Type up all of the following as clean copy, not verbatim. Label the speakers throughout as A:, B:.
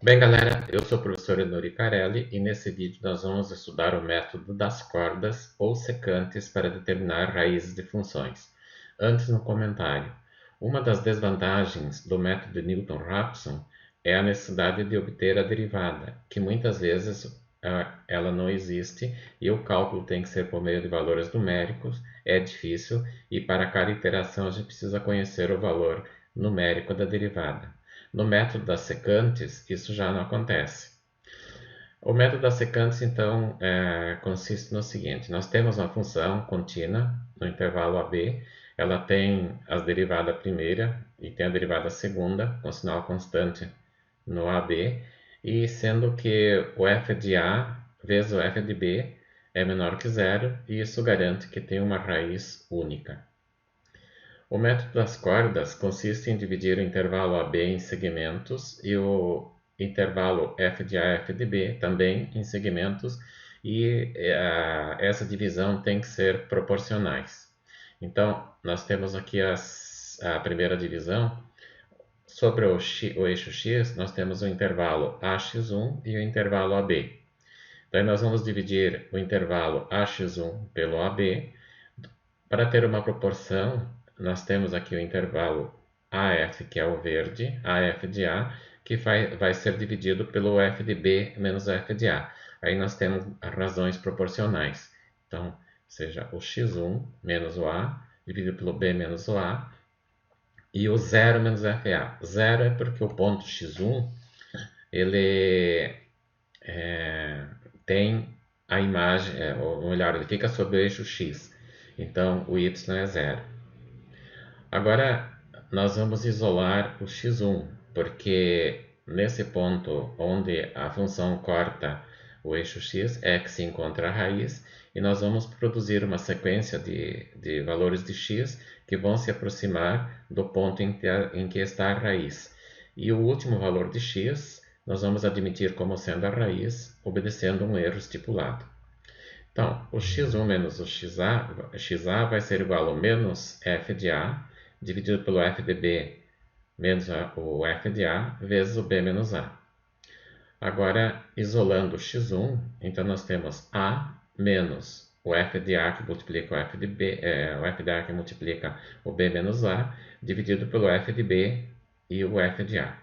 A: Bem, galera, eu sou o professor Enori Carelli e nesse vídeo nós vamos estudar o método das cordas ou secantes para determinar raízes de funções. Antes, no comentário. Uma das desvantagens do método de Newton-Raphson é a necessidade de obter a derivada, que muitas vezes ela não existe e o cálculo tem que ser por meio de valores numéricos, é difícil e para cada iteração a gente precisa conhecer o valor numérico da derivada. No método das secantes, isso já não acontece. O método das secantes, então, consiste no seguinte: nós temos uma função contínua no intervalo AB, ela tem a derivada primeira e tem a derivada segunda, com sinal constante no AB, e sendo que o f de A vezes o f de B é menor que zero, e isso garante que tem uma raiz única. O método das cordas consiste em dividir o intervalo AB em segmentos e o intervalo f de A e f de B também em segmentos, e essa divisão tem que ser proporcionais. Então, nós temos aqui a primeira divisão. Sobre o eixo x, nós temos o intervalo AX1 e o intervalo AB. Daí nós vamos dividir o intervalo AX1 pelo AB. Para ter uma proporção, nós temos aqui o intervalo AF, que é o verde, AF de A, que vai ser dividido pelo F de B menos F de A. Aí nós temos razões proporcionais. Então, seja o x1 menos o A, dividido pelo B menos o A, e o 0 menos FA. 0 é porque o ponto x1, ele tem a imagem, ou melhor, ele fica sobre o eixo x. Então, o y é 0. Agora, nós vamos isolar o x1, porque nesse ponto onde a função corta o eixo x é que se encontra a raiz, e nós vamos produzir uma sequência de valores de x que vão se aproximar do ponto em que está a raiz. E o último valor de x nós vamos admitir como sendo a raiz, obedecendo um erro estipulado. Então, o x1 menos o xa vai ser igual ao menos f de A, dividido pelo f de B menos o f de A, vezes o B menos A. Agora, isolando o x1, então nós temos A menos o f de A que multiplica o f de B, o f de A que multiplica o B menos A, dividido pelo f de B e o f de A.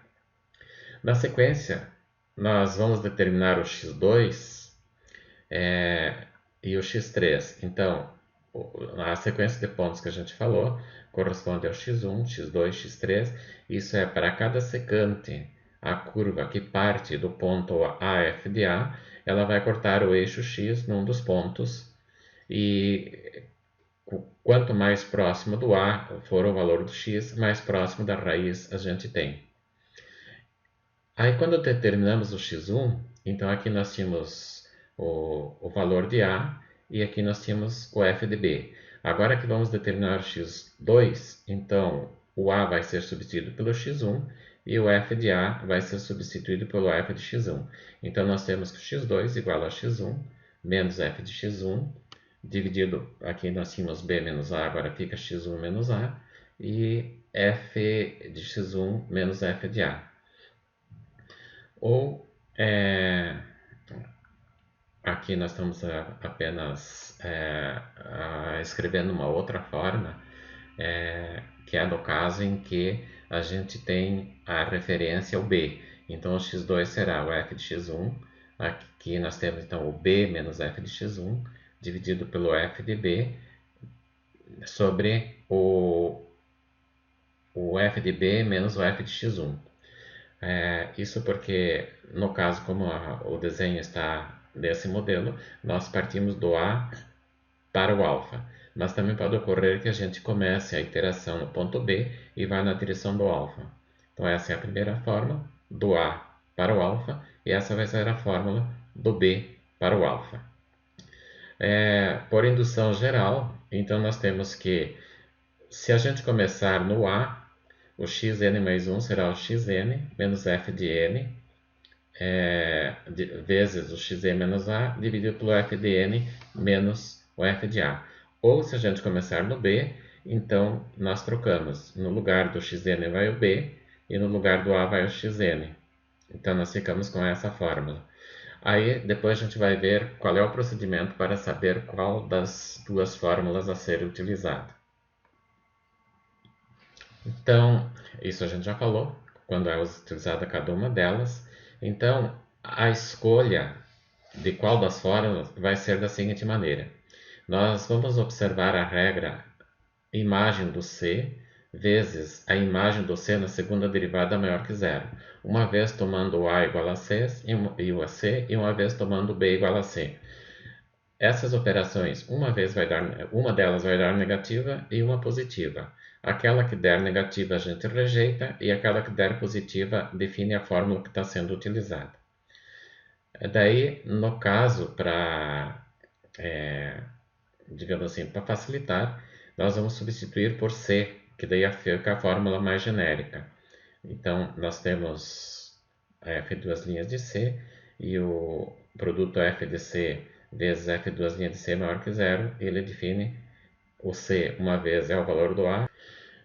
A: Na sequência, nós vamos determinar o x2 e o x3. Então, a sequência de pontos que a gente falou corresponde ao x1, x2, x3. Isso é para cada secante, a curva que parte do ponto AF de A, ela vai cortar o eixo x num dos pontos, e quanto mais próximo do A for o valor do x, mais próximo da raiz a gente tem. Aí, quando determinamos o x1, então aqui nós tínhamos o valor de A e aqui nós tínhamos o f de B. Agora que vamos determinar o x2, então o A vai ser substituído pelo x1 e o f de A vai ser substituído pelo f de x1. Então nós temos que o x2 igual a x1 menos f de x1, dividido, aqui nós tínhamos B menos A, agora fica x1 menos A, e f de x1 menos f de A. Ou, aqui nós estamos apenas escrevendo uma outra forma, que é no caso em que a gente tem a referência ao B. Então, o x2 será o f de x1, aqui nós temos então o B menos f de x1, dividido pelo f de B, sobre o f de B menos o f de x1. Isso porque, no caso, como o desenho está desse modelo, nós partimos do A para o alfa. Mas também pode ocorrer que a gente comece a iteração no ponto B e vá na direção do alfa. Então essa é a primeira fórmula, do A para o alfa, e essa vai ser a fórmula do B para o alfa. Por indução geral, então nós temos que, se a gente começar no A, o xn mais 1 será o xn menos f de n, vezes o xn menos a, dividido pelo f de n menos o f de a. Ou se a gente começar no b, então nós trocamos. No lugar do xn vai o b, e no lugar do a vai o xn. Então nós ficamos com essa fórmula. Aí depois a gente vai ver qual é o procedimento para saber qual das duas fórmulas a ser utilizada. Então, isso a gente já falou, quando é utilizada cada uma delas. Então, a escolha de qual das fórmulas vai ser da seguinte maneira. Nós vamos observar a regra imagem do C vezes a imagem do C na segunda derivada maior que zero. Uma vez tomando o A igual a C e o a C, e uma vez tomando o B igual a C. Essas operações, uma delas vai dar negativa e uma positiva. Aquela que der negativa a gente rejeita e aquela que der positiva define a fórmula que está sendo utilizada. Daí, no caso, digamos assim, para facilitar, nós vamos substituir por C, que daí fica a fórmula mais genérica. Então, nós temos F duas linhas de C e o produto F de C vezes F duas linhas de C maior que zero, ele define o C uma vez é o valor do A.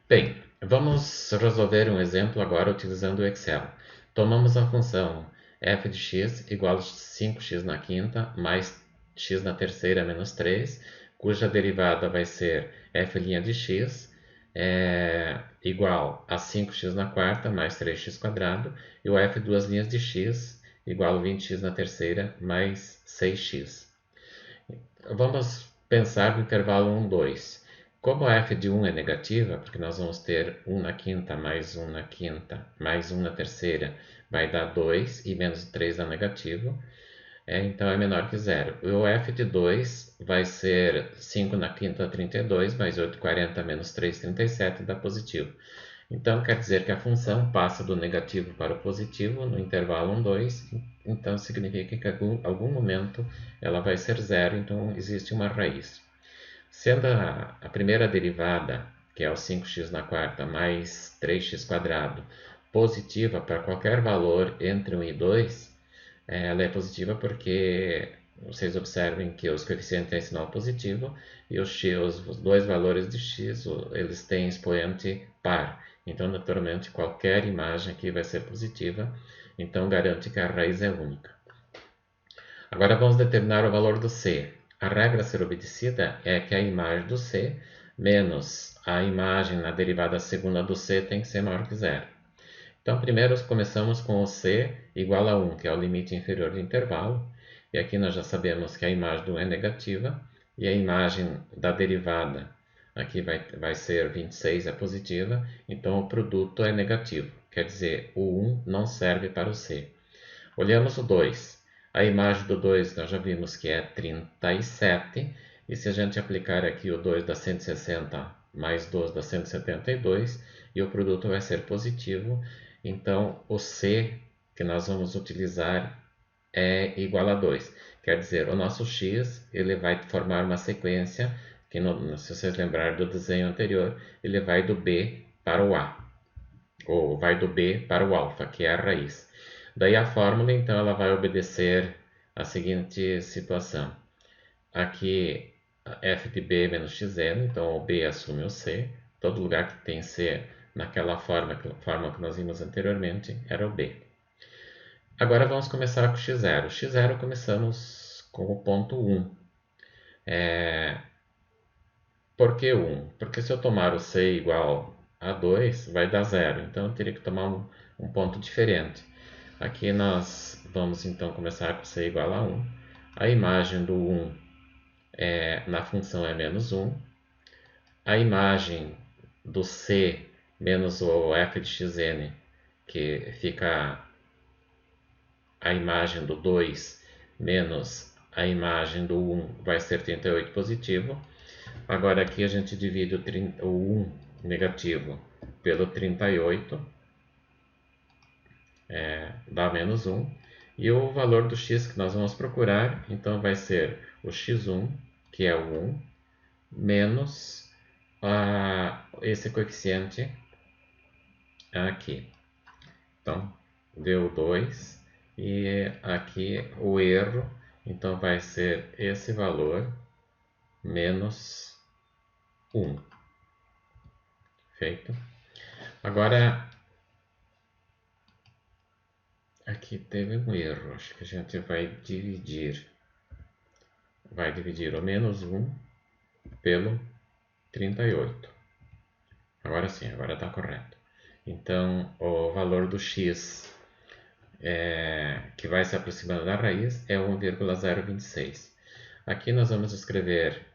A: Bem, vamos resolver um exemplo agora utilizando o Excel. Tomamos a função f de x igual a 5x na quinta mais x na terceira menos 3, cuja derivada vai ser f' de x igual a 5x na quarta mais 3x quadrado, e o f duas linhas de x igual a 20x na terceira mais 6x. Vamos pensar no intervalo 1, 2. Como a f de 1 é negativa, porque nós vamos ter 1 na quinta mais 1 na quinta mais 1 na terceira, vai dar 2 e menos 3 dá negativo, então é menor que zero. O f de 2 vai ser 5 na quinta 32, mais 8, 40, menos 3, 37, dá positivo. Então quer dizer que a função passa do negativo para o positivo no intervalo 1, 2, então significa que em algum momento ela vai ser zero, então existe uma raiz. Sendo a primeira derivada, que é o 5x na quarta mais 3x quadrado, positiva para qualquer valor entre 1 e 2, ela é positiva porque vocês observem que os coeficientes têm sinal positivo e os dois valores de x eles têm expoente par. Então, naturalmente, qualquer imagem aqui vai ser positiva, então garante que a raiz é única. Agora vamos determinar o valor do C. A regra a ser obedecida é que a imagem do C menos a imagem na derivada segunda do C tem que ser maior que zero. Então, primeiro começamos com o C igual a 1, que é o limite inferior do intervalo. E aqui nós já sabemos que a imagem do 1 é negativa e a imagem da derivada aqui vai ser 26, é positiva. Então, o produto é negativo, quer dizer, o 1 não serve para o C. Olhamos o 2. A imagem do 2 nós já vimos que é 37. E se a gente aplicar aqui o 2 dá 160 mais 12 dá 172 e o produto vai ser positivo. Então, o C que nós vamos utilizar é igual a 2. Quer dizer, o nosso x ele vai formar uma sequência que, se vocês lembrarem do desenho anterior, ele vai do B para o A, ou vai do B para o alfa, que é a raiz. Daí a fórmula, então, ela vai obedecer a seguinte situação. Aqui, f de b menos xn, então o b assume o c. Todo lugar que tem c naquela forma que nós vimos anteriormente era o b. Agora vamos começar com x0. x0 começamos com o ponto 1. Por que 1? Porque se eu tomar o c igual a 2, vai dar 0. Então eu teria que tomar um ponto diferente. Aqui nós vamos então começar com c igual a 1. A imagem do 1 na função é menos 1. A imagem do c menos o f de xn, que fica a imagem do 2 menos a imagem do 1, vai ser 38 positivo. Agora aqui a gente divide o 1 negativo pelo 38, dá menos 1. E o valor do x que nós vamos procurar, então vai ser o x1, que é o 1, menos esse coeficiente aqui. Então, deu 2. E aqui o erro, então vai ser esse valor menos 1. Feito. Agora, aqui teve um erro. Acho que a gente vai dividir. Vai dividir o menos 1 pelo 38. Agora sim, agora está correto. Então, o valor do x que vai se aproximando da raiz é 1,026. Aqui nós vamos escrever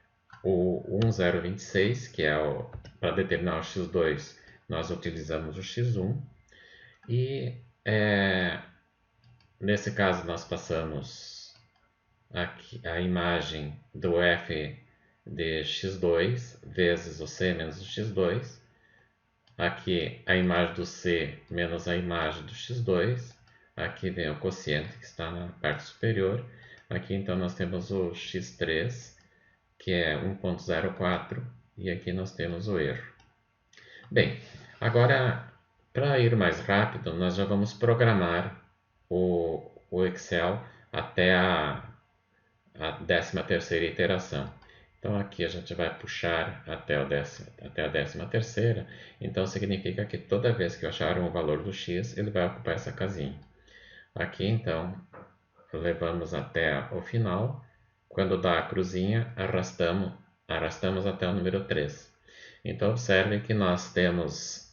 A: o 1,026, que é para determinar o x2, nós utilizamos o x1. E nesse caso nós passamos aqui a imagem do f de x2 vezes o c menos o x2. Aqui a imagem do c menos a imagem do x2. Aqui vem o quociente que está na parte superior. Aqui então nós temos o x3, que é 1,04, e aqui nós temos o erro. Bem, agora para ir mais rápido, nós já vamos programar o Excel até a 13ª iteração. Então aqui a gente vai puxar até a 13ª, então significa que toda vez que eu achar um valor do x, ele vai ocupar essa casinha. Aqui então levamos até o final, quando dá a cruzinha, arrastamos até o número 3. Então observe que nós temos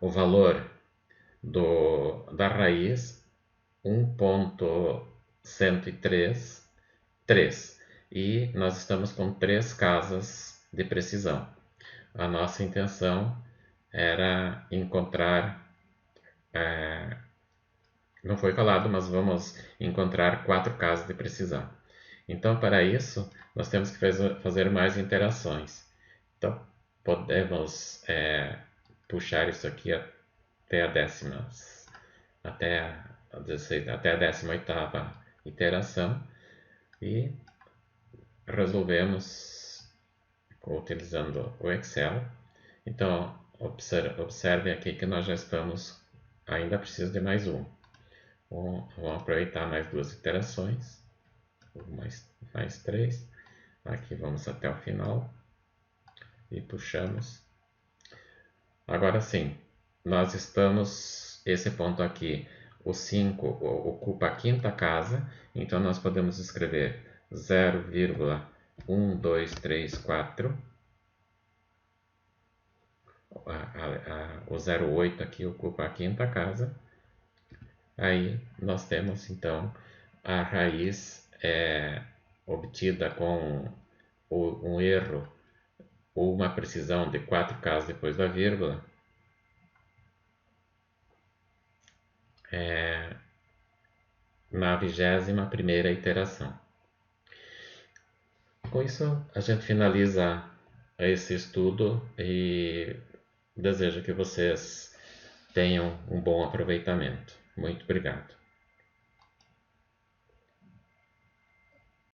A: o valor da raiz 1,103 e nós estamos com 3 casas de precisão. A nossa intenção era encontrar, não foi falado, mas vamos encontrar 4 casas de precisão. Então, para isso, nós temos que fazer mais interações. Então, podemos puxar isso aqui até a 18ª iteração e resolvemos utilizando o Excel. Então, observe aqui que nós já estamos, ainda preciso de mais um. Vamos aproveitar mais 2 iterações, mais 3. Aqui vamos até o final e puxamos. Agora sim, nós estamos, esse ponto aqui, o 5 ocupa a 5ª casa, então nós podemos escrever 0,1234. O 0,8 aqui ocupa a 5ª casa. Aí nós temos então a raiz obtida com um erro ou uma precisão de 4 casas depois da vírgula, na 21ª iteração. Com isso, a gente finaliza esse estudo e desejo que vocês tenham um bom aproveitamento. Muito obrigado.